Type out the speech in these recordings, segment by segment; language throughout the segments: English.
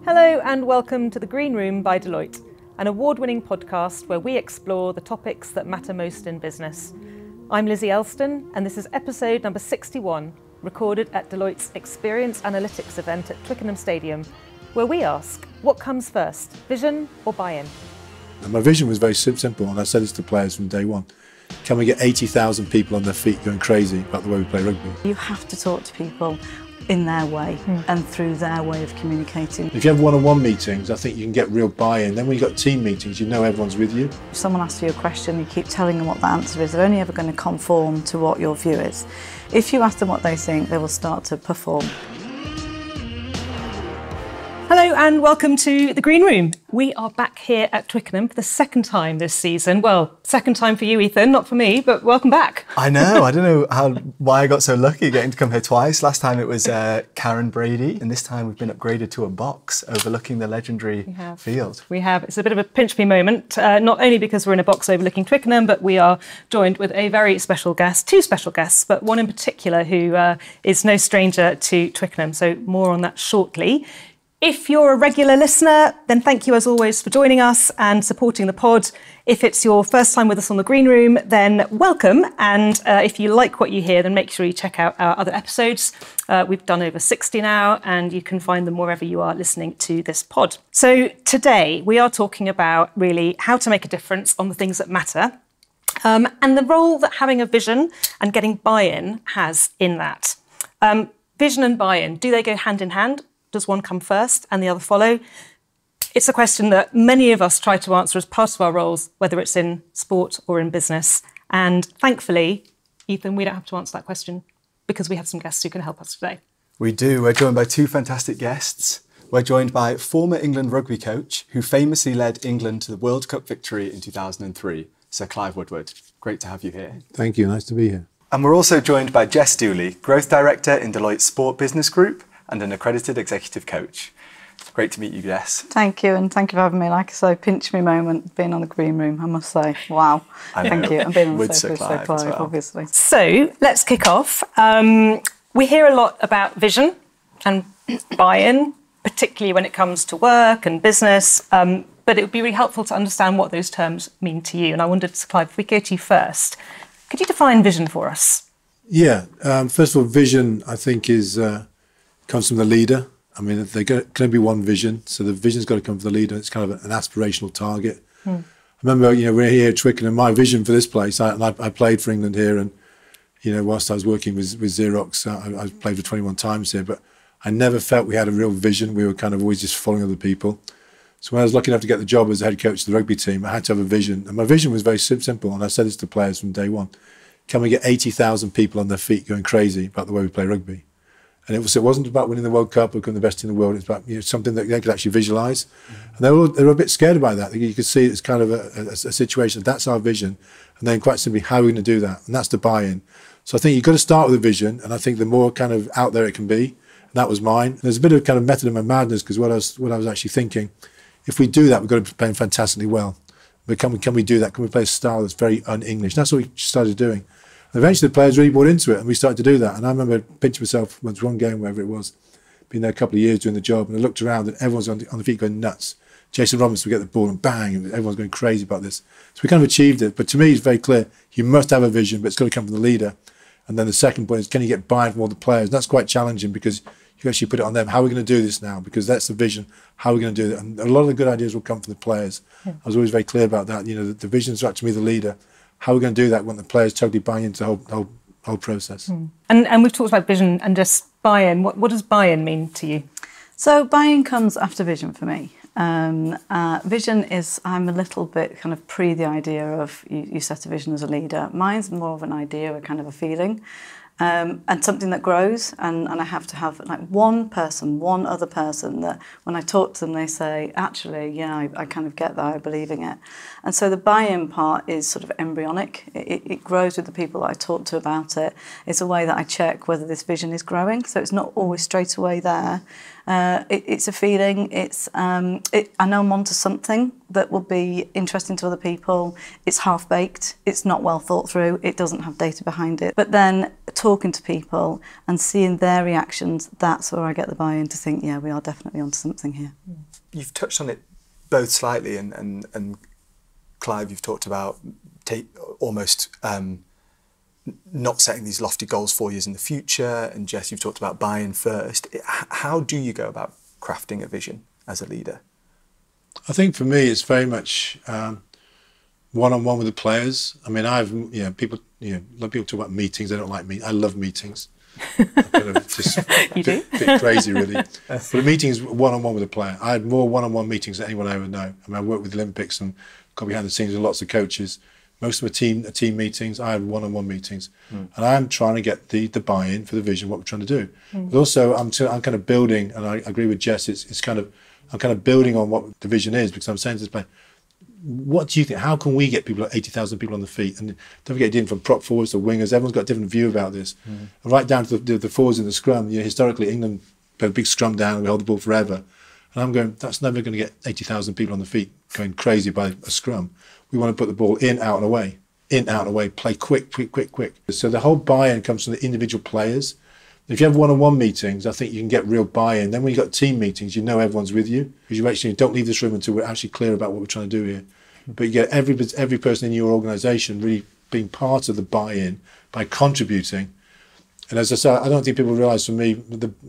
Hello and welcome to The Green Room by Deloitte, an award-winning podcast where we explore the topics that matter most in business. I'm Lizzie Elston and this is episode number 61, recorded at Deloitte's Experience Analytics event at Twickenham Stadium, where we ask, what comes first, vision or buy-in? And my vision was very simple, and I said this to players from day one. Can we get 80,000 people on their feet going crazy about the way we play rugby? You have to talk to people in their way and through their way of communicating. If you have one-on-one meetings, I think you can get real buy-in. Then when you've got team meetings, you know everyone's with you. If someone asks you a question, you keep telling them what the answer is, they're only ever going to conform to what your view is. If you ask them what they think, they will start to perform. Hello and welcome to The Green Room. We are back here at Twickenham for the second time this season. Well, second time for you, Ethan, not for me, but welcome back. I know. I don't know why I got so lucky getting to come here twice. Last time it was Karen Brady, and this time we've been upgraded to a box overlooking the legendary field. We have. It's a bit of a pinch me moment, not only because we're in a box overlooking Twickenham, but we are joined with a very special guest, two special guests, but one in particular who is no stranger to Twickenham. So more on that shortly. If you're a regular listener, then thank you as always for joining us and supporting the pod. If it's your first time with us on The Green Room, then welcome. And if you like what you hear, then make sure you check out our other episodes. We've done over 60 now, and you can find them wherever you are listening to this pod. So today we are talking about really how to make a difference on the things that matter, and the role that having a vision and getting buy-in has in that. Vision and buy-in, do they go hand in hand? Does one come first and the other follow? It's a question that many of us try to answer as part of our roles, whether it's in sport or in business. And thankfully, Ethan, we don't have to answer that question because we have some guests who can help us today. We do. We're joined by two fantastic guests. We're joined by former England rugby coach who famously led England to the World Cup victory in 2003, Sir Clive Woodward. Great to have you here. Thank you. Nice to be here. And we're also joined by Jess Dooley, Growth Director in Deloitte Sport Business Group and an accredited executive coach. Great to meet you, Jess. Thank you, and thank you for having me. Like I say, pinch me moment being on The Green Room, I must say. Wow. Thank you. And being on the sofa with Sir Clive, obviously. So let's kick off. We hear a lot about vision and buy-in, particularly when it comes to work and business, but it would be really helpful to understand what those terms mean to you. And I wondered, Sir Clive, if we go to you first, could you define vision for us? Yeah. First of all, vision, I think, comes from the leader. I mean, there can only be one vision, so the vision's got to come from the leader. It's kind of an aspirational target. I remember, we're here at Twickenham, and my vision for this place, I played for England here, and, whilst I was working with Xerox, I played for 21 times here, but I never felt we had a real vision. We were kind of always just following other people. So when I was lucky enough to get the job as the head coach of the rugby team, I had to have a vision. And my vision was very simple, and I said this to players from day one. Can we get 80,000 people on their feet going crazy about the way we play rugby? And it wasn't about winning the World Cup or becoming the best in the world. It's about something that they could actually visualise. And they were a bit scared about that. You could see it's kind of a situation. That's our vision. And then quite simply, how are we going to do that? And that's the buy-in. So I think you've got to start with a vision. And I think the more kind of out there it can be, and that was mine. And there's a bit of kind of method in my madness, because what I was actually thinking, if we do that, we've got to be playing fantastically well. But can we do that? Can we play a style that's very un-English? That's what we started doing. Eventually the players really bought into it, and we started to do that. And I remember pinching myself once, one game, wherever it was, been there a couple of years doing the job, and I looked around and everyone's on the feet going nuts. Jason Robinson would get the ball and bang, and everyone's going crazy about this. So we kind of achieved it. But to me, it's very clear. You must have a vision, but it's got to come from the leader. And then the second point is, can you get buy-in from all the players? And that's quite challenging, because you actually put it on them. How are we going to do this now? Because that's the vision. How are we going to do it? And a lot of the good ideas will come from the players. I was always very clear about that. The vision's right to me, the leader. How are we going to do that when the players totally buy into the whole process? And we've talked about vision and just buy-in. What does buy-in mean to you? So buy-in comes after vision for me. Vision is, I'm a little bit kind of pre the idea of you set a vision as a leader. Mine's more of an idea, a kind of a feeling. And something that grows, and I have to have like one other person that when I talk to them they say, actually, yeah, I kind of get that, I believe in it. And so the buy-in part is sort of embryonic. It grows with the people that I talk to about it. It's a way that I check whether this vision is growing, so it's not always straight away there. It's a feeling. I know I'm onto something that will be interesting to other people. It's half-baked. It's not well thought through. It doesn't have data behind it. But then talking to people and seeing their reactions, that's where I get the buy-in to think, yeah, we are definitely onto something here. You've touched on it both slightly, and Clive, you've talked about almost not setting these lofty goals 4 years in the future, and Jess, you've talked about buy-in first. How do you go about crafting a vision as a leader? I think for me, it's very much one-on-one with the players. I mean, a lot of people talk about meetings. They don't like me. I love meetings. I'm kind of just you do? bit crazy, really. But the meetings one-on-one with a player. I had more one-on-one meetings than anyone I ever know. I mean, I worked with the Olympics and got behind the scenes with lots of coaches. Most of them are team meetings. I had one-on-one meetings, and I'm trying to get the buy-in for the vision, what we're trying to do. But also, I'm kind of building, and I agree with Jess. I'm kind of building on what the vision is, because I'm saying to this player, what do you think? How can we get 80,000 people on the feet? And don't forget, dealing from prop forwards to wingers, everyone's got a different view about this. And right down to the forwards in the scrum. Historically, England put a big scrum down and we hold the ball forever. And I'm going, that's never going to get 80,000 people on the feet going crazy by a scrum. We want to put the ball in, out and away, play quick. So the whole buy-in comes from the individual players. If you have one-on-one meetings, I think you can get real buy-in. Then when you've got team meetings, everyone's with you, because you actually don't leave this room until we're actually clear about what we're trying to do here. But you get every person in your organisation really being part of the buy-in by contributing. And as I said, I don't think people realise, for me,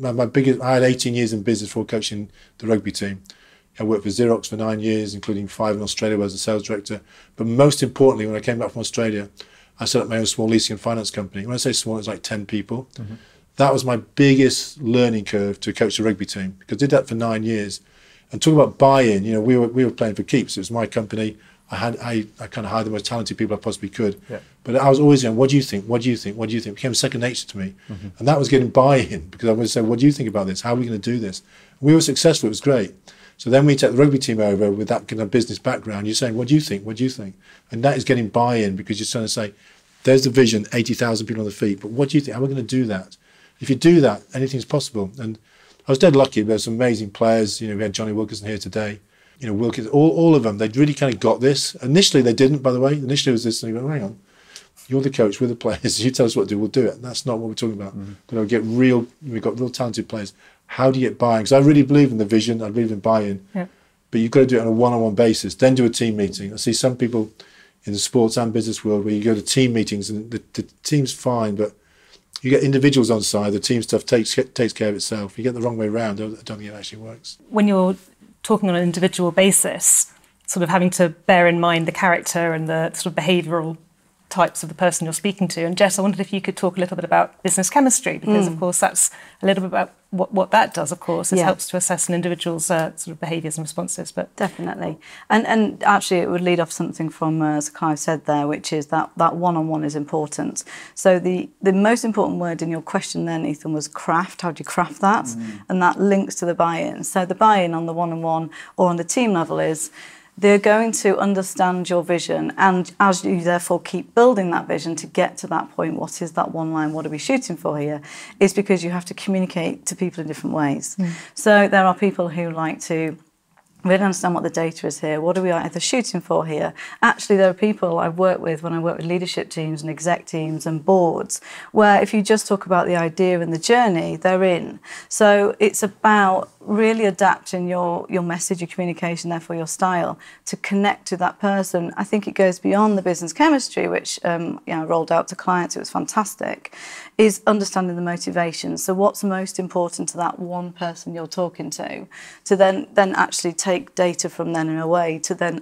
I had 18 years in business before coaching the rugby team. I worked for Xerox for 9 years, including 5 in Australia, where I was a sales director. But most importantly, when I came back from Australia, I set up my own small leasing and finance company. When I say small, it's like 10 people. That was my biggest learning curve to coach a rugby team, because I did that for 9 years. And talk about buy-in, we were playing for keeps. It was my company. I kind of hired the most talented people I possibly could. Yeah. But I was always going, what do you think? What do you think? What do you think? It became second nature to me. And that was getting buy-in, because I would say, what do you think about this? How are we going to do this? And we were successful. It was great. So then we take the rugby team over with that kind of business background. You're saying, what do you think? What do you think? And that is getting buy-in, because you're trying to say, there's the vision, 80,000 people on the feet. But what do you think? How are we going to do that? If you do that, anything's possible. And I was dead lucky. There's some amazing players. We had Johnny Wilkinson here today. Wilkins, all of them, they'd really kind of got this. Initially, they didn't, by the way. Initially, it was this thing, hang on, you're the coach, we're the players. You tell us what to do, we'll do it. And that's not what we're talking about. We've got real talented players. How do you get buy-in? Because I really believe in the vision, I believe in buy-in. Yeah. But you've got to do it on a one-on-one basis, then do a team meeting. I see some people in the sports and business world where you go to team meetings and the team's fine, but you get individuals on side, the team stuff takes care of itself. You get the wrong way around, I don't think it actually works. When you're talking on an individual basis, sort of having to bear in mind the character and the sort of behavioural types of the person you're speaking to. And Jess, I wondered if you could talk a little bit about business chemistry, because of course that's a little bit about what that does, of course. It helps to assess an individual's sort of behaviours and responses. But definitely. And actually it would lead off something from Sir Clive said there, which is that one-on-one is important. So the most important word in your question then, Ethan, was craft. How do you craft that? And that links to the buy-in. So the buy-in on the one-on-one or on the team level is they're going to understand your vision, and as you therefore keep building that vision to get to that point, what is that one line, what are we shooting for here, is because you have to communicate to people in different ways. So there are people who like to really understand what the data is here, what are we either shooting for here. Actually, there are people I've worked with when I work with leadership teams and exec teams and boards, where if you just talk about the idea and the journey, they're in. So it's about really adapting your message, your communication, therefore your style, to connect to that person. I think it goes beyond the business chemistry, which I rolled out to clients. It was fantastic, is understanding the motivation. So what's most important to that one person you're talking to then actually take data from then in a way to then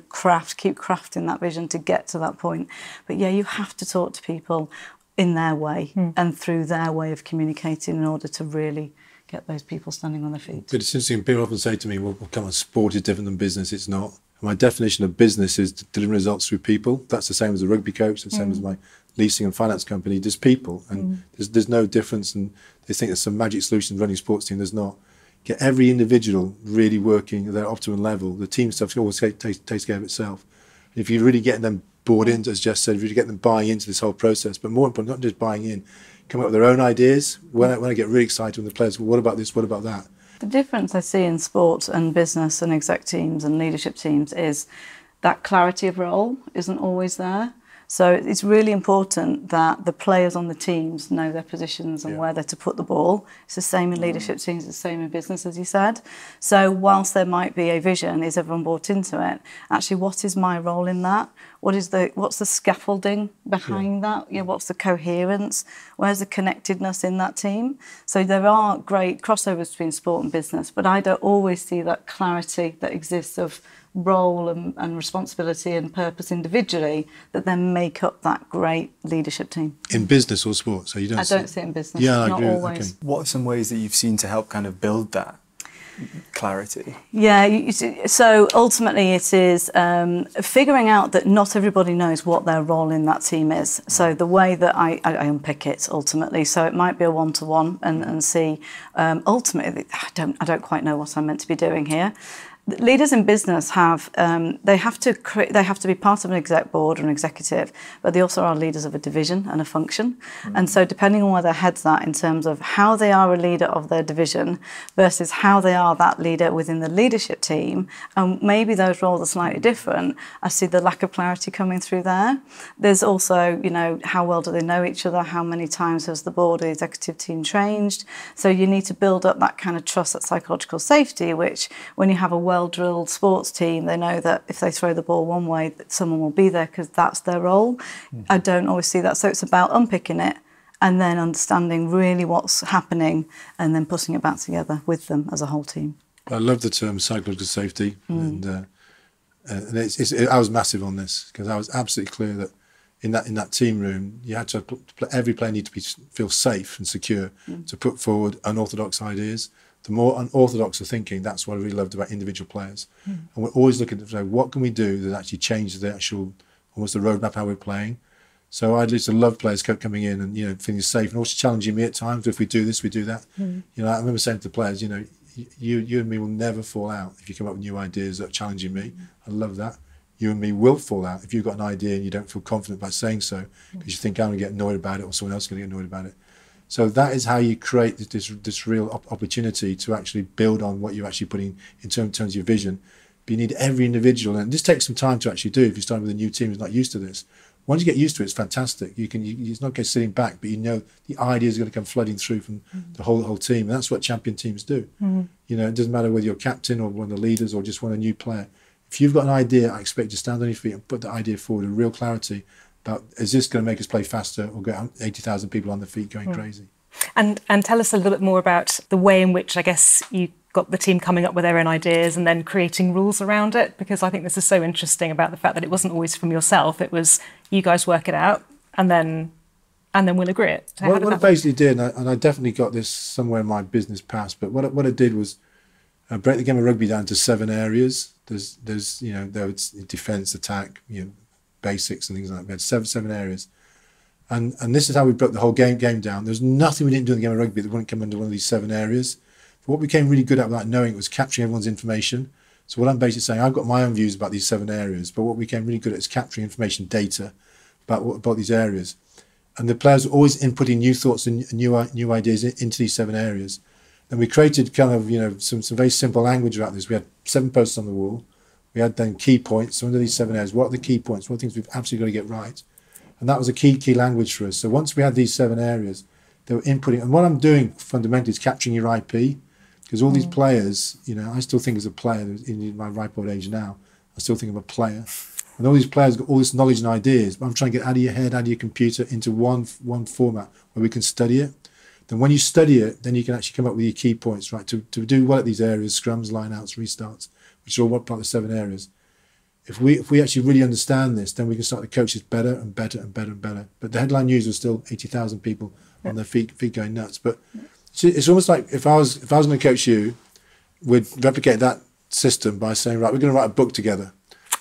keep crafting that vision to get to that point. But yeah, you have to talk to people in their way and through their way of communicating in order to really get those people standing on their feet. But it's interesting, people often say to me, well, come on, sport is different than business. It's not. My definition of business is delivering results through people. That's the same as a rugby coach, the same as my leasing and finance company. There's people, and there's no difference. And they think there's some magic solution running a sports team. There's not. Get every individual really working at their optimum level. The team stuff always takes care of itself. And if you're really getting them bought in, as Jess said, if you get them buying into this whole process, but more important, not just buying in, coming up with their own ideas. When I get really excited when the players, well, what about this, what about that? The difference I see in sport and business and exec teams and leadership teams is that clarity of role isn't always there. So it's really important that the players on the teams know their positions and where they're to put the ball. It's the same in leadership teams, it's the same in business, as you said. So whilst there might be a vision, is everyone bought into it? Actually, what is my role in that? What's the scaffolding behind that? What's the coherence? Where's the connectedness in that team? So there are great crossovers between sport and business, but I don't always see that clarity that exists of role and responsibility and purpose individually that then make up that great leadership team. In business or sport? So you don't. I don't see it in business. Yeah, I not agree. always. Okay. What are some ways that you've seen to help kind of build that clarity? Yeah, so ultimately it is figuring out that not everybody knows what their role in that team is. So the way that I unpick it ultimately, so it might be a one-to-one and see ultimately I don't quite know what I'm meant to be doing here. Leaders in business they have to be part of an exec board or an executive, but they also are leaders of a division and a function. And so depending on where their head's at in terms of how they are a leader of their division versus how they are that leader within the leadership team, and maybe those roles are slightly different, I see the lack of clarity coming through there. There's also, how well do they know each other? How many times has the board or the executive team changed? So you need to build up that kind of trust, that psychological safety, which when you have a well-drilled sports team, they know that if they throw the ball one way, that someone will be there because that's their role. I don't always see that. So it's about unpicking it and then understanding really what's happening and then putting it back together with them as a whole team. I love the term psychological safety, and I was massive on this because I was absolutely clear that in that team room, you had to every player needed to feel safe and secure to put forward unorthodox ideas. The more unorthodox the thinking, that's what I really loved about individual players. And we're always looking to say, what can we do that actually changes the actual, almost the roadmap how we're playing. So I'd just love players coming in and feeling safe and also challenging me at times. If we do this, we do that. I remember saying to the players, you and me will never fall out if you come up with new ideas that are challenging me. I love that. You and me will fall out if you've got an idea and you don't feel confident by saying so because you think I'm going to get annoyed about it or someone else is going to get annoyed about it. So that is how you create this real opportunity to actually build on what you're actually putting in terms of your vision. But you need every individual, and this takes some time to actually do if you're starting with a new team who's not used to this. Once you get used to it, it's fantastic. It's not just sitting back, but the ideas are going to come flooding through from the whole team. And that's what champion teams do. It doesn't matter whether you're captain or one of the leaders or just one a new player. If you've got an idea, I expect you to stand on your feet and put the idea forward with real clarity. About, is this going to make us play faster or get 80,000 people on their feet going crazy? And tell us a little bit more about the way in which, I guess, you got the team coming up with their own ideas and then creating rules around it, because I think this is so interesting about the fact that it wasn't always from yourself. It was you guys work it out and then we'll agree it. So what I basically did, and I definitely got this somewhere in my business past, but what I did was break the game of rugby down to 7 areas. There's there was defence, attack, basics and things like that. We had seven areas. And this is how we broke the whole game down. There's nothing we didn't do in the game of rugby that wouldn't come under one of these 7 areas. But what we became really good at without knowing it was capturing everyone's information. So what I'm basically saying, I've got my own views about these 7 areas, but what we became really good at is capturing information, data about these areas. And the players were always inputting new thoughts and new ideas into these 7 areas. And we created kind of, some very simple language about this. We had 7 posts on the wall. We had then key points. So under these 7 areas, what are the key points? What are the things we've absolutely got to get right? And that was a key language for us. So once we had these 7 areas, they were inputting. And what I'm doing fundamentally is capturing your IP. Because all these players, I still think as a player, in my ripe old age now, I still think of a player. And all these players got all this knowledge and ideas, but I'm trying to get out of your head, out of your computer, into one format where we can study it. Then when you study it, then you can actually come up with your key points, right? To do well at these areas, scrums, lineouts, restarts, which are all part of the 7 areas. If we actually really understand this, then we can start to coach this better and better and better and better. But the headline news was still 80,000 people on their feet going nuts. But it's almost like if I was going to coach you, we'd replicate that system by saying, right, we're going to write a book together.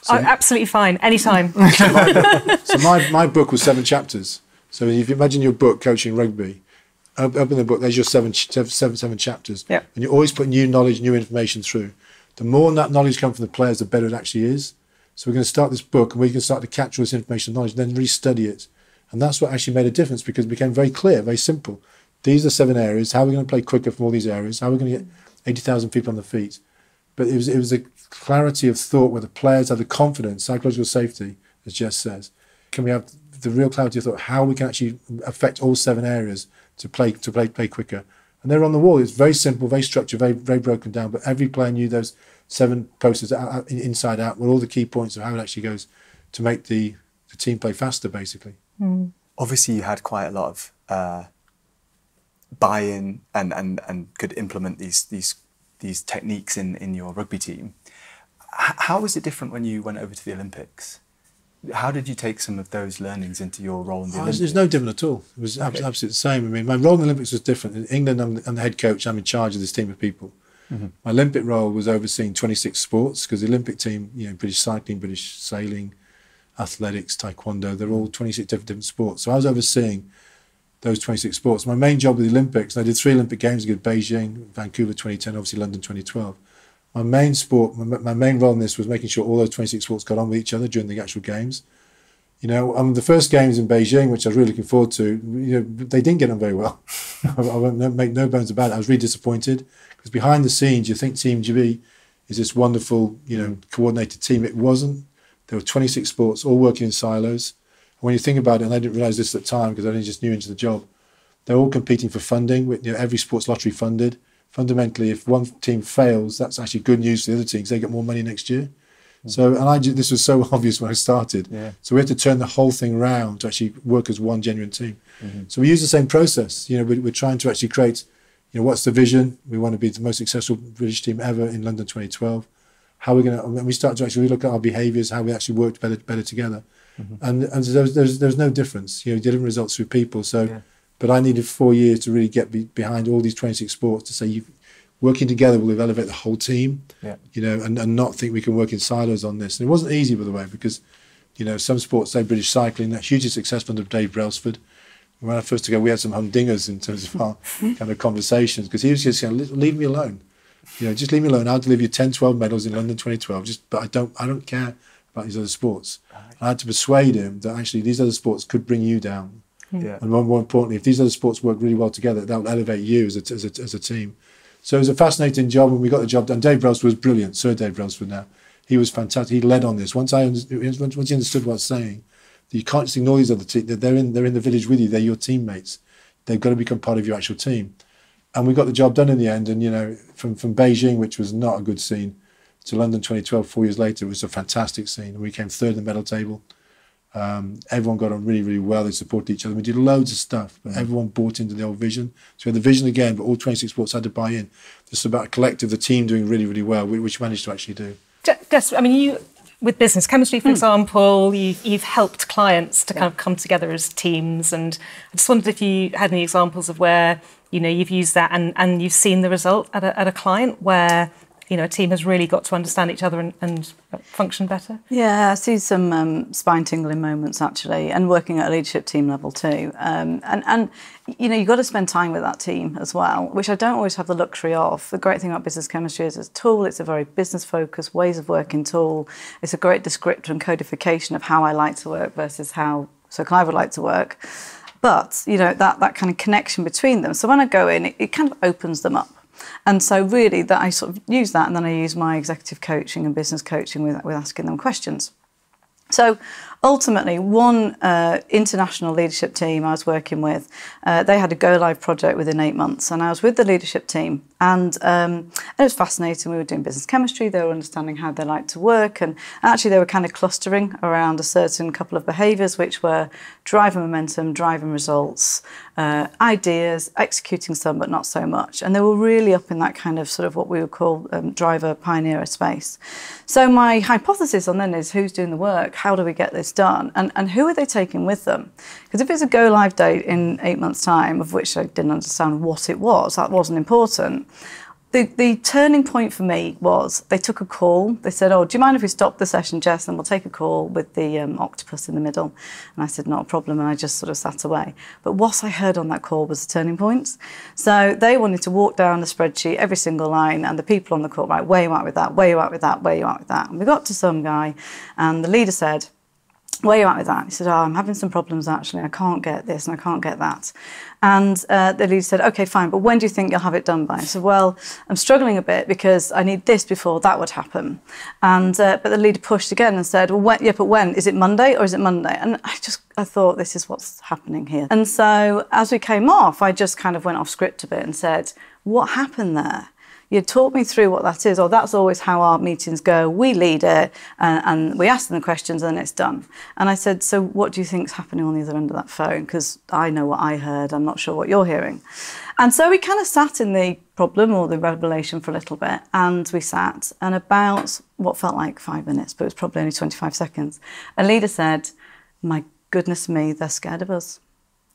So, absolutely fine, anytime. So my book was 7 chapters. So if you imagine your book, Coaching Rugby, open the book, there's your seven chapters. Yep. And you're always putting new knowledge, new information through. The more that knowledge comes from the players, the better it actually is. So we're going to start this book and we can start to capture this information and knowledge, then restudy it. And that's what actually made a difference, because it became very clear, very simple. These are 7 areas. How are we going to play quicker from all these areas? How are we going to get 80,000 people on the feet. But it was a clarity of thought where the players had the confidence, psychological safety, as Jess says. Can we have the real clarity of thought, how we can actually affect all 7 areas to play quicker? And they were on the wall. It's very simple, very structured, very broken down. But every player knew those 7 posters inside out, with all the key points of how it actually goes to make the team play faster, basically. Mm. Obviously, you had quite a lot of buy-in and could implement these techniques in your rugby team. How was it different when you went over to the Olympics? How did you take some of those learnings into your role in the Olympics? It was no different at all. It was absolutely the same. I mean, my role in the Olympics was different. In England, I'm the head coach. I'm in charge of this team of people. Mm-hmm. My Olympic role was overseeing 26 sports, because the Olympic team, British cycling, British sailing, athletics, taekwondo, they're all 26 different sports. So I was overseeing those 26 sports. My main job with the Olympics, and I did 3 Olympic Games, I did Beijing, Vancouver 2010, obviously London 2012. My main role in this was making sure all those 26 sports got on with each other during the actual games. The first games in Beijing, which I was really looking forward to, they didn't get on very well. I won't make no bones about it. I was really disappointed, because behind the scenes, you think Team GB is this wonderful, coordinated team. It wasn't. There were 26 sports, all working in silos. And when you think about it, and I didn't realise this at the time because I only just knew into the job, they're all competing for funding. Every sports lottery funded. Fundamentally, if one team fails, that's actually good news for the other team, because they get more money next year. So, this was so obvious when I started. Yeah. So we had to turn the whole thing around to actually work as one genuine team. Mm-hmm. So we use the same process. We're trying to actually create, what's the vision? We want to be the most successful British team ever in London 2012. How are we going to? When we start to actually look at our behaviours, how we actually worked better together, and there's no difference. Delivering results through people. So. Yeah. But I needed 4 years to really get behind all these 26 sports to say, working together will elevate the whole team, and not think we can work in silos on this. And it wasn't easy, by the way, because, some sports, say British cycling, they're hugely successful under Dave Brailsford. When I first took over, we had some humdingers in terms of our kind of conversations, because he was just saying, leave me alone. Just leave me alone. I'll deliver you 10, 12 medals in London 2012. But I don't care about these other sports. I had to persuade him that actually these other sports could bring you down. Yeah. And more importantly, if these other sports work really well together, that will elevate you as a team. So it was a fascinating job, and we got the job done. Dave Brailsford was brilliant, Sir Dave Brailsford now. He was fantastic. He led on this. Once he understood what I was saying, that you can't just ignore these other teams. They're in the village with you. They're your teammates. They've got to become part of your actual team. And we got the job done in the end. And, from Beijing, which was not a good scene, to London 2012, 4 years later, it was a fantastic scene. And we came 3rd in the medal table. Everyone got on really, really well. They supported each other. We did loads of stuff, but everyone bought into the old vision. So we had the vision again, but all 26 sports had to buy in. Just about a collective, the team doing really, really well, which we managed to actually do. Jess, you, with business chemistry, for example, you've helped clients to kind of come together as teams. And I just wondered if you had any examples of where, you've used that and you've seen the result at a client where, a team has really got to understand each other and function better? Yeah, I see some spine-tingling moments, actually, and working at a leadership team level too. And you've got to spend time with that team as well, which I don't always have the luxury of. The great thing about business chemistry is it's a tool. It's a very business-focused, ways of working tool. It's a great descriptor and codification of how I like to work versus how Sir Clive would like to work. But, that kind of connection between them. So when I go in, it kind of opens them up. And so really that I sort of use that, and then I use my executive coaching and business coaching with asking them questions. So ultimately, one international leadership team I was working with, they had a go-live project within 8 months, and I was with the leadership team, and it was fascinating. We were doing business chemistry, they were understanding how they like to work, and actually they were kind of clustering around a certain couple of behaviours, which were driving momentum, driving results, ideas, executing some, but not so much. And they were really up in that kind of sort of what we would call driver pioneer space. So my hypothesis on then is who's doing the work, how do we get this done, and who are they taking with them? Because if it's a go live date in 8 months' time, of which I didn't understand what it was, that wasn't important. The turning point for me was they took a call. They said, do you mind if we stop the session, Jess, and we'll take a call with the octopus in the middle? And I said, not a problem, and I just sort of sat away. But what I heard on that call was the turning points. So they wanted to walk down the spreadsheet, every single line, and the people on the call, right, where you at with that, where you at with that, where you at with that. And we got to some guy, and the leader said, where are you at with that? He said, I'm having some problems actually. I can't get this and I can't get that. And the leader said, OK, fine, but when do you think you'll have it done by? I said, well, I'm struggling a bit because I need this before that would happen. And but the leader pushed again and said, well, but when? Is it Monday or is it Monday? And I thought, this is what's happening here. And so as we came off, I just kind of went off script a bit and said, what happened there? You talk me through what that is, or that's always how our meetings go. We lead it and we ask them the questions and then it's done. And I said, so what do you think's happening on the other end of that phone? Because I know what I heard, I'm not sure what you're hearing. And so we kind of sat in the problem or the revelation for a little bit, and we sat, and about what felt like 5 minutes, but it was probably only 25 seconds, a leader said, my goodness me, they're scared of us.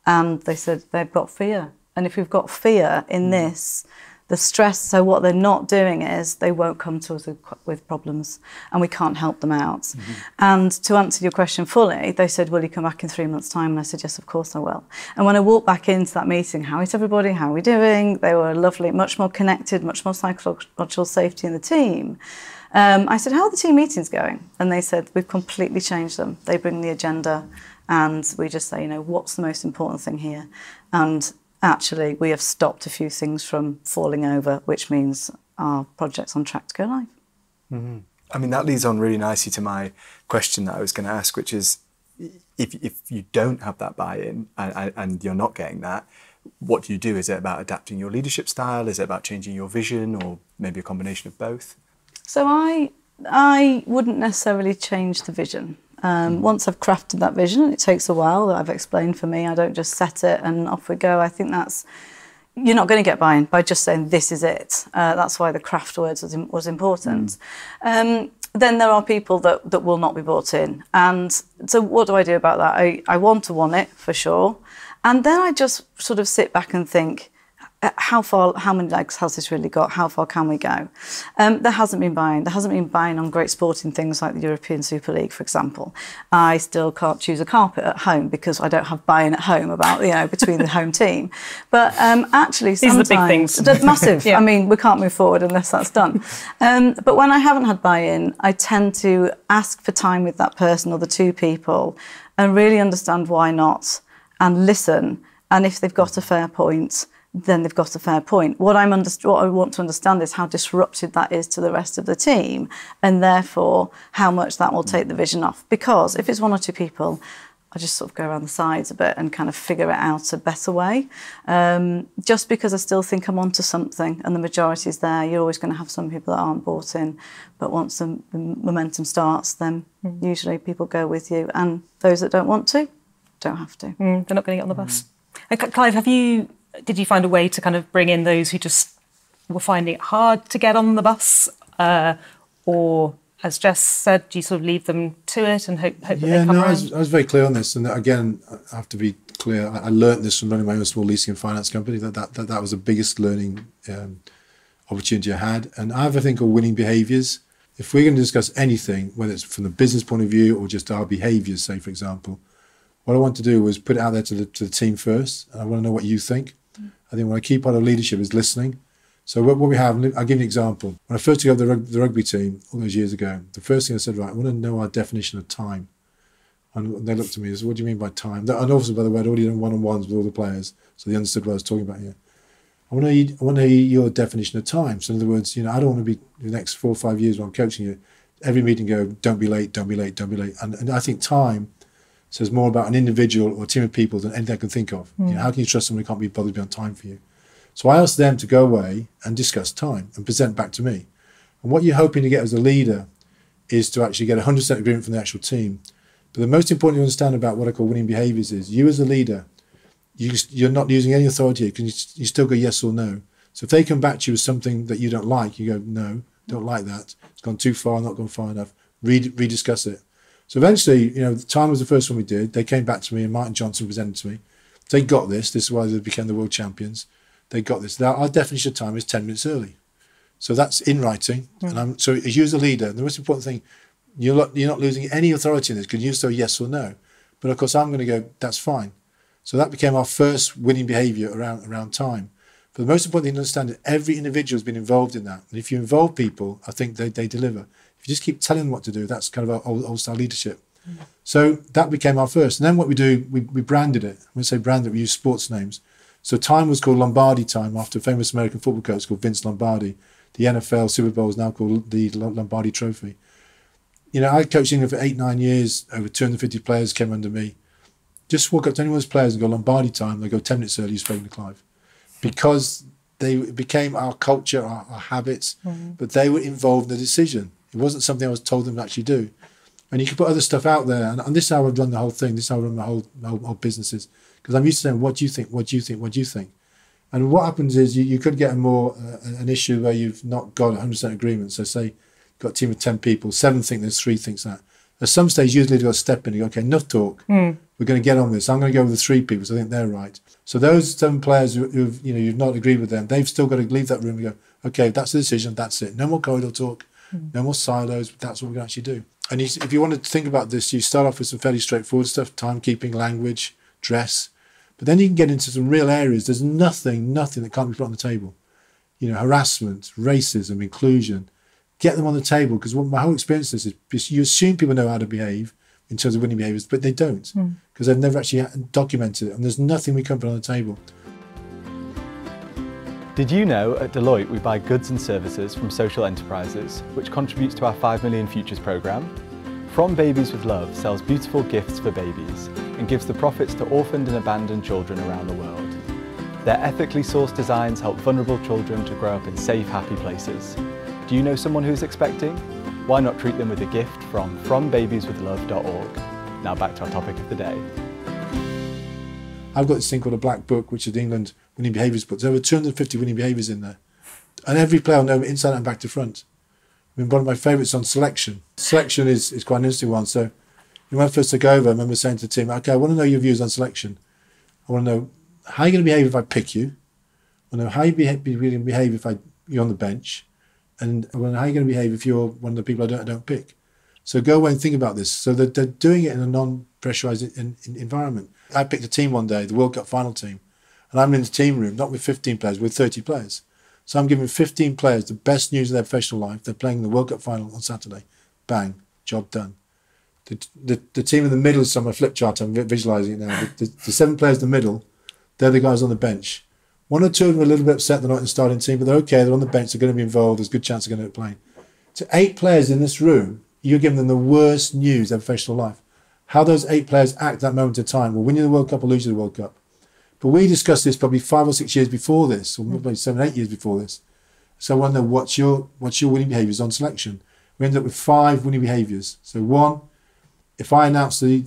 And they said, they've got fear. And if we've got fear in this, the stress, so what they're not doing is they won't come to us with problems and we can't help them out. Mm-hmm. And to answer your question fully, they said, will you come back in 3 months' time? And I said, yes, of course I will. And when I walked back into that meeting, how is everybody? How are we doing? They were lovely, much more connected, much more psychological safety in the team. I said, how are the team meetings going? And they said, we've completely changed them. They bring the agenda and we just say, what's the most important thing here? And actually, we have stopped a few things from falling over, which means our project's on track to go live. Mm-hmm. I mean, that leads on really nicely to my question that I was going to ask, which is, if you don't have that buy-in and you're not getting that, what do you do? Is it about adapting your leadership style? Is it about changing your vision, or maybe a combination of both? So I wouldn't necessarily change the vision. Once I've crafted that vision, it takes a while, that I've explained for me. I don't just set it and off we go. I think you're not going to get buy-in by just saying this is it. That's why the craft words was important. Then there are people that will not be brought in. And so what do I do about that? I want to want it for sure. And then I just sort of sit back and think, how many legs has this really got? How far can we go? There hasn't been buy-in. There hasn't been buy-in on great sporting things like the European Super League, for example. I still can't choose a carpet at home because I don't have buy-in at home about, between the home team. But actually, sometimes... These are the big things. They're massive. Yeah. I mean, we can't move forward unless that's done. But when I haven't had buy-in, I tend to ask for time with that person or the two people and really understand why not and listen. And if they've got a fair point, then they've got a fair point. What I want to understand is how disruptive that is to the rest of the team, and therefore how much that will take the vision off. Because if it's one or two people, I just sort of go around the sides a bit and kind of figure it out a better way. Just because I still think I'm onto something and the majority's there, you're always going to have some people that aren't bought in. But once the momentum starts, then usually people go with you. And those that don't want to, don't have to. They're not going to get on the bus. And Clive, did you find a way to kind of bring in those who just were finding it hard to get on the bus? Or, as Jess said, do you sort of leave them to it and hope that they come around? I was very clear on this. And again, I have to be clear. I learned this from running my own small leasing and finance company, that was the biggest learning opportunity I had. And I have, I think, winning behaviours. If we're going to discuss anything, whether it's from the business point of view or just our behaviours, say, for example, what I want to do was put it out there to the team first. And I want to know what you think. I think one key part of leadership is listening. So what we have, I'll give you an example. When I first took over the rugby team all those years ago, the first thing I said, right, I want to know our definition of time. And they looked at me and said, what do you mean by time? And also, by the way, I'd already done one-on-ones with all the players, so they understood what I was talking about here. I want to hear your definition of time. So in other words, I don't want to be the next 4 or 5 years while I'm coaching you, every meeting go, don't be late, don't be late, don't be late. And I think time says more about an individual or a team of people than anything I can think of. How can you trust someone who can't be bothered to be on time for you? So I asked them to go away and discuss time and present back to me. And what you're hoping to get as a leader is to actually get 100% agreement from the actual team. But the most important thing to understand about what I call winning behaviours is you as a leader, you're not using any authority here because you still go yes or no. So if they come back to you with something that you don't like, you go, no, don't like that. It's gone too far, not gone far enough. Rediscuss it. So eventually, the time was the first one we did. They came back to me and Martin Johnson presented to me. They got this. This is why they became the world champions. They got this. Now, our definition of time is 10 minutes early. So that's in writing. And so as you as a leader, the most important thing, you're not losing any authority in this because you say yes or no. But of course, I'm going to go, that's fine. So that became our first winning behaviour around time. But the most important thing to understand is every individual has been involved in that. And if you involve people, I think they deliver. If you just keep telling them what to do, that's kind of our old style leadership. So that became our first. And then what we do, we branded it. When I say branded, we use sports names. So time was called Lombardi time after a famous American football coach called Vince Lombardi. The NFL Super Bowl is now called the Lombardi Trophy. You know, I coached England for 8-9 years. Over 250 players came under me. Just walk up to anyone's players and go Lombardi time. They go 10 minutes early, you're spoken to Clive. Because they became our culture, our habits, but they were involved in the decision. It wasn't something I was told them to actually do. And you can put other stuff out there. And this is how I've done the whole thing. This is how I run my whole businesses. Because I'm used to saying, what do you think? What do you think? What do you think? And what happens is you could get an issue where you've not got 100% agreement. So say you've got a team of 10 people, 7 think this, 3 thinks that. At some stage, usually you've got to step in and go, okay, enough talk. We're going to get on this. I'm going to go with the 3 people, so I think they're right. So those 7 players who've, you know, you've not agreed with them, they've still got to leave that room and go, okay, that's the decision, that's it. No more corridor talk, no more silos, that's what we're going to actually do. And if you want to think about this, you start off with some fairly straightforward stuff, timekeeping, language, dress. But then you can get into some real areas. There's nothing that can't be put on the table. You know, harassment, racism, inclusion. Get them on the table, because what my whole experience is you assume people know how to behave in terms of winning behaviours, but they don't, because they've never actually documented it, and there's nothing we can't put on the table. Did you know at Deloitte we buy goods and services from social enterprises, which contributes to our 5 Million Futures programme? From Babies with Love sells beautiful gifts for babies and gives the profits to orphaned and abandoned children around the world. Their ethically sourced designs help vulnerable children to grow up in safe, happy places. Do you know someone who's expecting? Why not treat them with a gift from FromBabiesWithLove.org? Now back to our topic of the day. I've got this thing called a black book, which is the England winning behaviours book. There's over 250 winning behaviours in there. And every player will know inside and back to front. I mean, one of my favourites on selection. Selection is quite an interesting one. So when I first took over, I remember saying to the team, okay, I want to know your views on selection. I want to know how you're going to behave if I pick you. I want to know how you're going to behave if you're on the bench. And I want to know how you're going to behave if you're one of the people I don't pick. So go away and think about this. So they're doing it in a non-pressurised environment. I picked a team one day, the World Cup final team, and I'm in the team room, not with 15 players, with 30 players. So I'm giving 15 players the best news of their professional life. They're playing the World Cup final on Saturday. Bang, job done. The team in the middle is on my flip chart. I'm visualising it now. The 7 players in the middle, they're the guys on the bench. 1 or 2 of them are a little bit upset they're not in the starting team, but they're okay. They're on the bench. They're going to be involved. There's a good chance they're going to be playing. To 8 players in this room, you're giving them the worst news of their professional life. How those 8 players act at that moment of time will win you the World Cup or lose you the World Cup. But we discussed this probably 5 or 6 years before this, or maybe 7 or 8 years before this. So I want to know what's your winning behaviours on selection. We ended up with 5 winning behaviours. So 1, if I announce the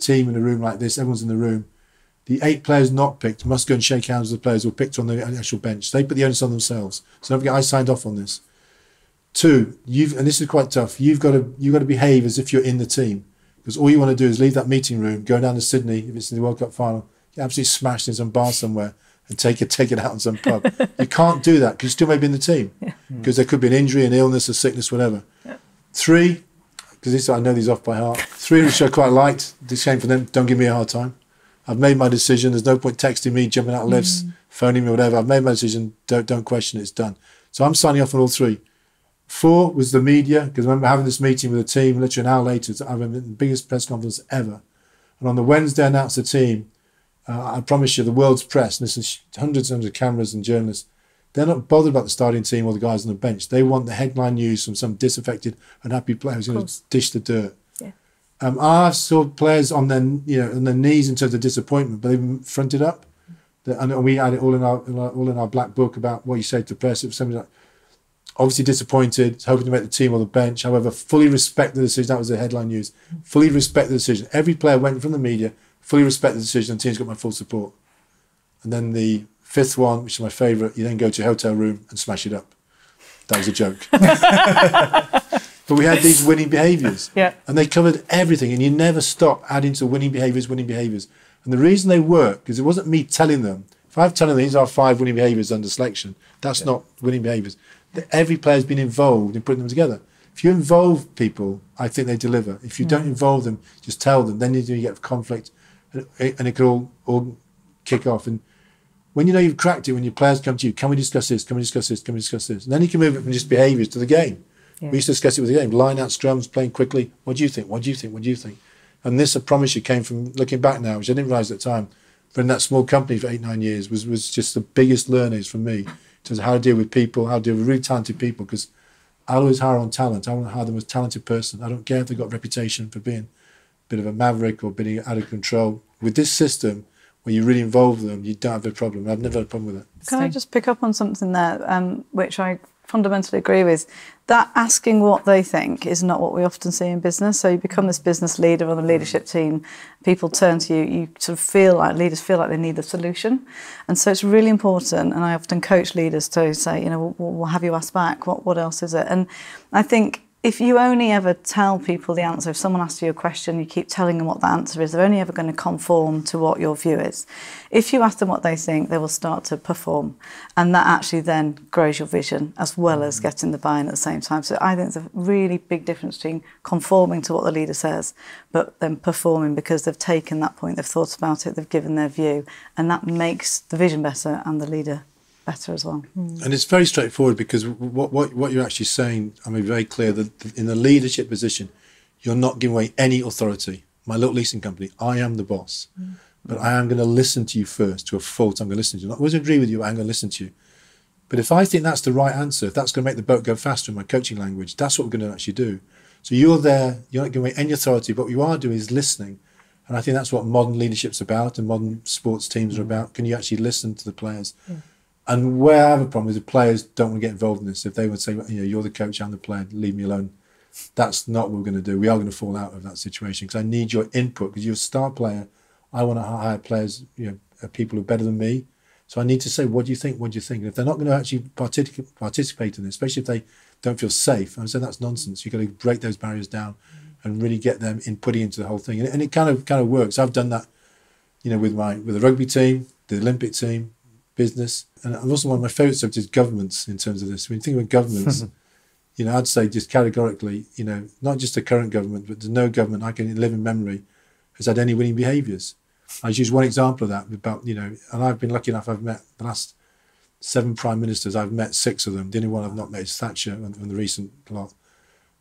team in a room like this, everyone's in the room, the 8 players not picked must go and shake hands with the players who were picked on the actual bench. They put the onus on themselves. So don't forget, I signed off on this. 2, and this is quite tough, you've got to behave as if you're in the team. Because all you want to do is leave that meeting room, go down to Sydney, if it's in the World Cup final, get absolutely smashed in some bar somewhere and take it out in some pub. You can't do that, because you still may be in the team. Because there could be an injury, an illness, a sickness, whatever. 3, because I know these off by heart. 3, which I quite liked, this came from them, don't give me a hard time. I've made my decision. There's no point texting me, jumping out of lifts, phoning me, whatever. I've made my decision. Don't question it. It's done. So I'm signing off on all 3. 4 was the media, because I remember having this meeting with the team literally an hour later. I remember the biggest press conference ever. And on the Wednesday, I announced the team. I promise you, the world's press, and this is hundreds and hundreds of cameras and journalists, they're not bothered about the starting team or the guys on the bench. They want the headline news from some disaffected, unhappy player who's going to dish the dirt. I saw players on their knees in terms of disappointment, but they fronted up. And we had it all in our black book about what you say to the press. It was something like, obviously disappointed, hoping to make the team or the bench. However, fully respect the decision. That was the headline news. Fully respect the decision. Every player went from the media, fully respect the decision, and the team's got my full support. And then the 5th one, which is my favourite, you then go to your hotel room and smash it up. That was a joke. But we had these winning behaviours. And they covered everything. And you never stop adding to winning behaviours. And the reason they work, because it wasn't me telling them. If I'm telling them these are 5 winning behaviours under selection, that's not winning behaviours. Every player's been involved in putting them together. If you involve people, I think they deliver. If you don't involve them, just tell them. Then you get conflict. And it could all kick off. And when you know you've cracked it, when your players come to you, can we discuss this? Can we discuss this? Can we discuss this? And then you can move it from just behaviours to the game. We used to discuss it with the game, line out scrums, playing quickly. What do you think? What do you think? What do you think? And this, I promise you, came from looking back now, which I didn't realise at the time, but in that small company for 8-9 years was just the biggest learners for me in terms of how to deal with people, how to deal with really talented people, because I'll always hire on talent. I want to hire the most talented person. I don't care if they've got a reputation for being a bit of a maverick or being out of control. With this system, when you really involve them, you don't have a problem. I've never had a problem with it. Can I just pick up on something there, which I fundamentally agree with? That asking what they think is not what we often see in business. So you become this business leader on the leadership team, people turn to you, you sort of feel like, leaders feel like they need the solution. And so it's really important, and I often coach leaders to say, you know, we'll have you ask back, what else is it? And I think if you only ever tell people the answer, if someone asks you a question, you keep telling them what the answer is, they're only ever going to conform to what your view is. If you ask them what they think, they will start to perform. And that actually then grows your vision as well as getting the buy-in at the same time. So I think there's a really big difference between conforming to what the leader says, but then performing because they've taken that point, they've thought about it, they've given their view. And that makes the vision better and the leader better as well. And it's very straightforward, because what you're actually saying, I mean, very clear that in the leadership position, you're not giving away any authority. My little leasing company, I am the boss, but I am going to listen to you first to a fault. I'm going to listen to you. I not always agree with you, but I'm going to listen to you. But if I think that's the right answer, if that's going to make the boat go faster in my coaching language, that's what we're going to actually do. So you're there, you're not giving away any authority, but what you are doing is listening. And I think that's what modern leadership's about and modern sports teams are about. Can you actually listen to the players? And where I have a problem is the players don't want to get involved in this. If they would say, you know, you're the coach, I'm the player, leave me alone. That's not what we're going to do. We are going to fall out of that situation, because I need your input. Because you're a star player, I want to hire players, you know, people who are better than me. So I need to say, what do you think? What do you think? And if they're not going to actually participate in this, especially if they don't feel safe, I said that's nonsense. You've got to break those barriers down and really get them putting into the whole thing. And it kind of works. I've done that, you know, with the rugby team, the Olympic team, business. And also one of my favourite subjects is governments in terms of this. When you think about governments, you know, I'd say just categorically, you know, not just the current government, but there's no government I can live in memory has had any winning behaviours. I just use one example of that about, you know, and I've been lucky enough, I've met the last 7 prime ministers, I've met 6 of them. The only one I've not met is Thatcher and the recent lot.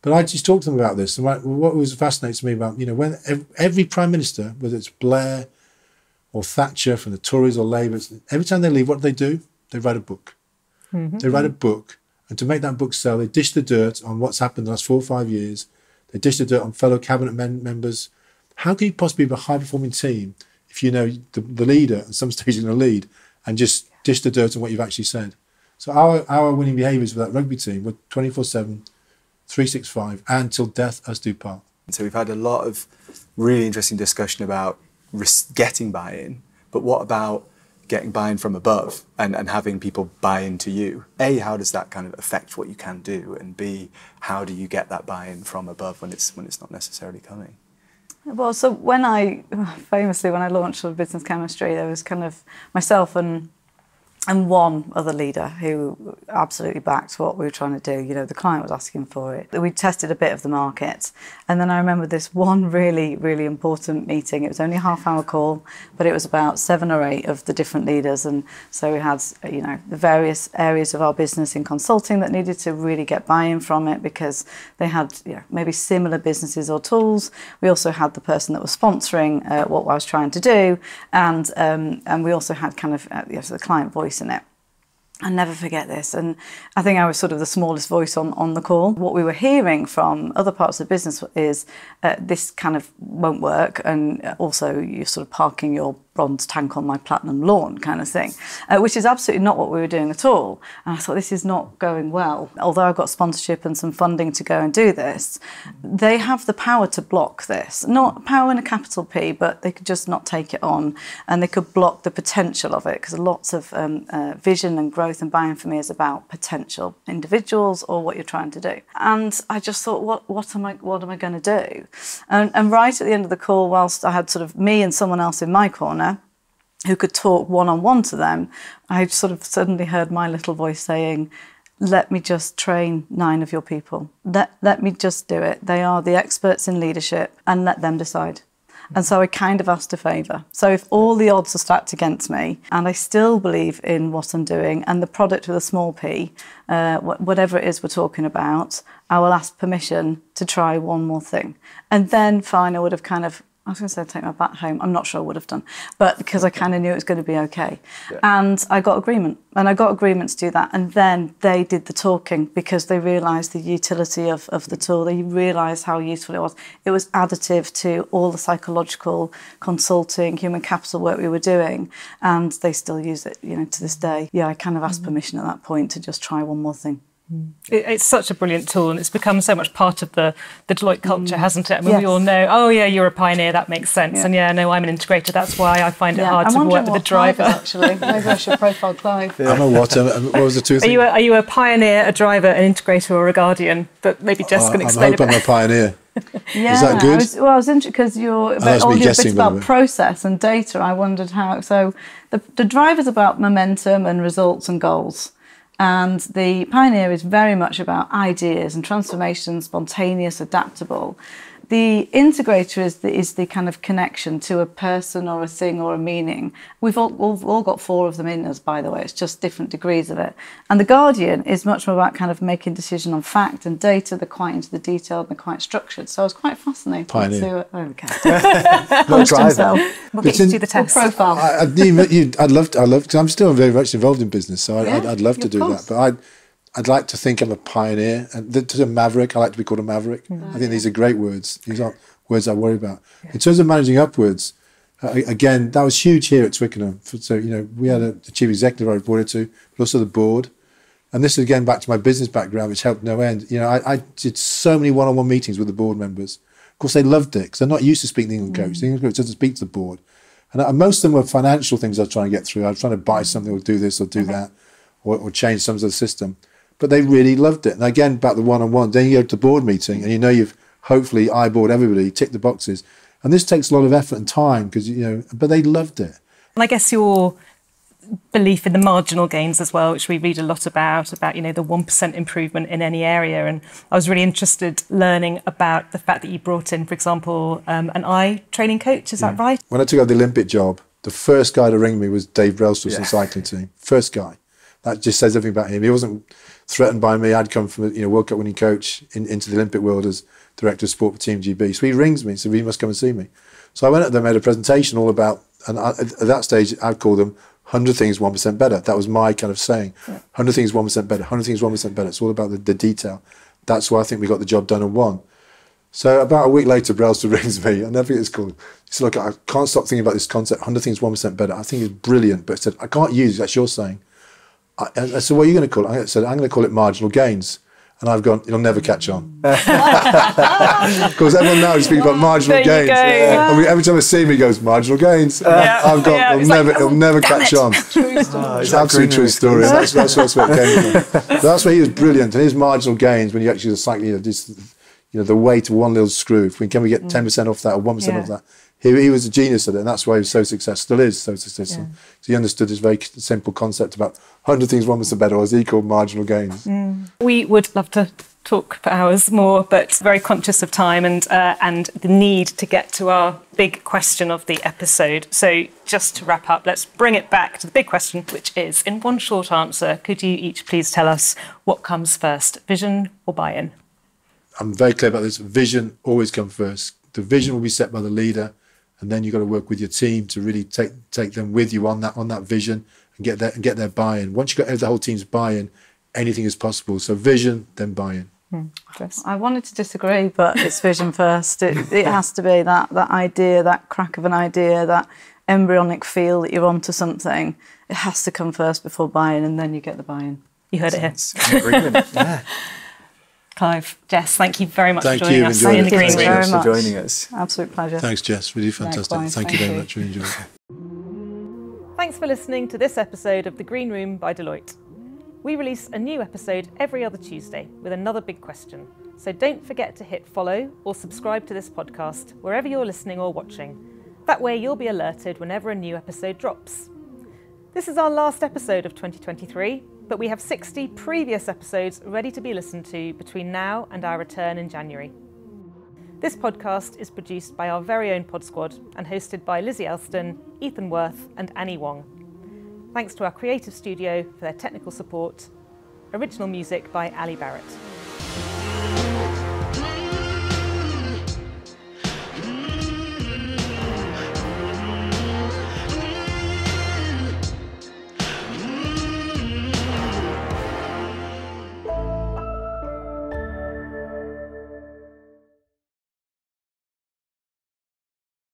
But I just talked to them about this. And what was fascinating to me about, you know, when every prime minister, whether it's Blair or Thatcher from the Tories or Labour, every time they leave, what do? They write a book. They write a book, and to make that book sell, they dish the dirt on what's happened the last 4 or 5 years. They dish the dirt on fellow cabinet members. How can you possibly have a high-performing team if you know the leader at some stage is going to lead and just dish the dirt on what you've actually said? So our winning behaviours with that rugby team were 24/7, 365, and till death us do part. So we've had a lot of really interesting discussion about getting buy-in, but what about getting buy-in from above and having people buy into you? A, how does that kind of affect what you can do? And B, how do you get that buy-in from above when it's not necessarily coming? Well, so when I launched sort of business chemistry, there was kind of myself and one other leader who absolutely backed what we were trying to do. You know, the client was asking for it. We tested a bit of the market. And then I remember this one really, really important meeting. It was only a half-hour call, but it was about 7 or 8 of the different leaders. And so we had, you know, the various areas of our business in consulting that needed to really get buy-in from it, because they had, you know, maybe similar businesses or tools. We also had the person that was sponsoring what I was trying to do. And we also had kind of the client voice in it. I'll never forget this, and I think I was sort of the smallest voice on the call. What we were hearing from other parts of the business is this kind of won't work, and also you're sort of parking your bronze tank on my platinum lawn kind of thing, which is absolutely not what we were doing at all. And I thought, this is not going well. Although I've got sponsorship and some funding to go and do this, they have the power to block this. Not power in a capital P, but they could just not take it on, and they could block the potential of it, because lots of vision and growth and buy-in for me is about potential, individuals or what you're trying to do. And I just thought, what am I going to do? And right at the end of the call, whilst I had sort of me and someone else in my corner who could talk one-on-one to them, I sort of suddenly heard my little voice saying, let me just train 9 of your people. Let me just do it. They are the experts in leadership, and let them decide. And so I kind of asked a favour. So if all the odds are stacked against me and I still believe in what I'm doing and the product with a small p, whatever it is we're talking about, I will ask permission to try one more thing. And then fine, I would have kind of, I was going to say take my bat home. I'm not sure I would have done, but because I kind of knew it was going to be okay. Yeah. And I got agreement, and I got agreement to do that. And then they did the talking because they realised the utility of the tool. They realised how useful it was. It was additive to all the psychological consulting, human capital work we were doing, and they still use it, you know, to this day. Yeah, I kind of asked permission at that point to just try one more thing. It's such a brilliant tool, and it's become so much part of the Deloitte culture, hasn't it? I mean, we all know, oh yeah, you're a pioneer, that makes sense. And yeah, no, I'm an integrator, that's why I find it hard to work with a driver. Actually, maybe I should profile Clive. Yeah. I'm a what? What was the two things? Are you a pioneer, a driver, an integrator, or a guardian? But maybe Jess can explain I hope I'm a pioneer. Yeah, is that good? I was interested because all your bits about process and data. I wondered how. So the driver's about momentum and results and goals. And the pioneer is very much about ideas and transformation, spontaneous, adaptable. The integrator is the kind of connection to a person or a thing or a meaning. We've all got 4 of them in us, by the way. It's just different degrees of it. And the guardian is much more about kind of making decision on fact and data. They're quite into the detail and they're quite structured. So I was quite fascinated to... Punched himself. We'll get you to do the test. Profile. I'd love to, because I'm still very much involved in business, so I'd love to do that. But I'd like to think I'm a pioneer, and to a maverick. I like to be called a maverick. I think these are great words. These aren't words I worry about. In terms of managing upwards, again, that was huge here at Twickenham. So, you know, we had a chief executive I reported to, but also the board. And this is again back to my business background, which helped no end. You know, I did so many one-on-one meetings with the board members. Of course, they loved it because they're not used to speaking to the England coach. The England coach doesn't speak to the board. And most of them were financial things I was trying to get through. I was trying to buy something or do this or do that or change some of the system. But they really loved it. And again, about the one-on-one, then you go to the board meeting and you know you've hopefully eyeballed everybody, ticked the boxes. And this takes a lot of effort and time because, you know, but they loved it. And I guess your belief in the marginal gains as well, which we read a lot about, you know, the 1% improvement in any area. And I was really interested learning about the fact that you brought in, for example, an eye training coach. Is that right? When I took over the Olympic job, the first guy to ring me was Dave Brelsford's the cycling team. First guy. That just says everything about him. He wasn't threatened by me. I'd come from a World Cup winning coach into the Olympic world as director of sport for Team GB. So he rings me and said, "You must come and see me." So I went up there, made a presentation all about, and at that stage I'd call them 100 things 1% better. That was my kind of saying. 100 things 1% better. 100 things 1% better. It's all about the detail. That's why I think we got the job done and won. So about a week later, Brelsford rings me. I'll never forget this call. He said, "Look, I can't stop thinking about this concept. 100 things 1% better. I think it's brilliant." But I said, "I can't use it. That's your saying." I said, "What are you going to call it?" I said, "I'm going to call it marginal gains." And I've gone, "It'll never catch on." Because everyone now is speaking about marginal gains. And every time I see him, he goes, "Marginal gains." I've gone, it'll never catch on. True story. It's an absolute true story. That's where it came from. That's where he was brilliant. And his marginal gains, when you actually cycle, the weight of one little screw, can we get 10% off that or 1% off that? He was a genius at it, and that's why he was so successful, still is so successful. Yeah. So he understood this very simple concept about 100 things 1% better is equal marginal gains. We would love to talk for hours more, but very conscious of time and the need to get to our big question of the episode. So just to wrap up, let's bring it back to the big question, which is, in one short answer, could you each please tell us what comes first, vision or buy-in? I'm very clear about this. Vision always comes first. The vision will be set by the leader. And then you've got to work with your team to really take them with you on that vision and get their buy-in. Once you've got the whole team's buy-in, anything is possible. So vision, then buy-in. I wanted to disagree, but it's vision first. It has to be that idea, that crack of an idea, that embryonic feel that you're onto something. It has to come first before buy-in, and then you get the buy-in. You heard it here. Agreement. Yeah. Clive, Jess, thank you very much for joining us in the green room. Thank you very much for joining us. Absolute pleasure. Thanks, Jess. Really fantastic. Likewise, Thank you very much. Really enjoyed it. Thanks for listening to this episode of The Green Room by Deloitte. We release a new episode every other Tuesday with another big question. So don't forget to hit follow or subscribe to this podcast wherever you're listening or watching. That way you'll be alerted whenever a new episode drops. This is our last episode of 2023. But we have 60 previous episodes ready to be listened to between now and our return in January. This podcast is produced by our very own Pod Squad and hosted by Lizzie Elston, Ethan Worth and Annie Wong. Thanks to our creative studio for their technical support. Original music by Ali Barrett.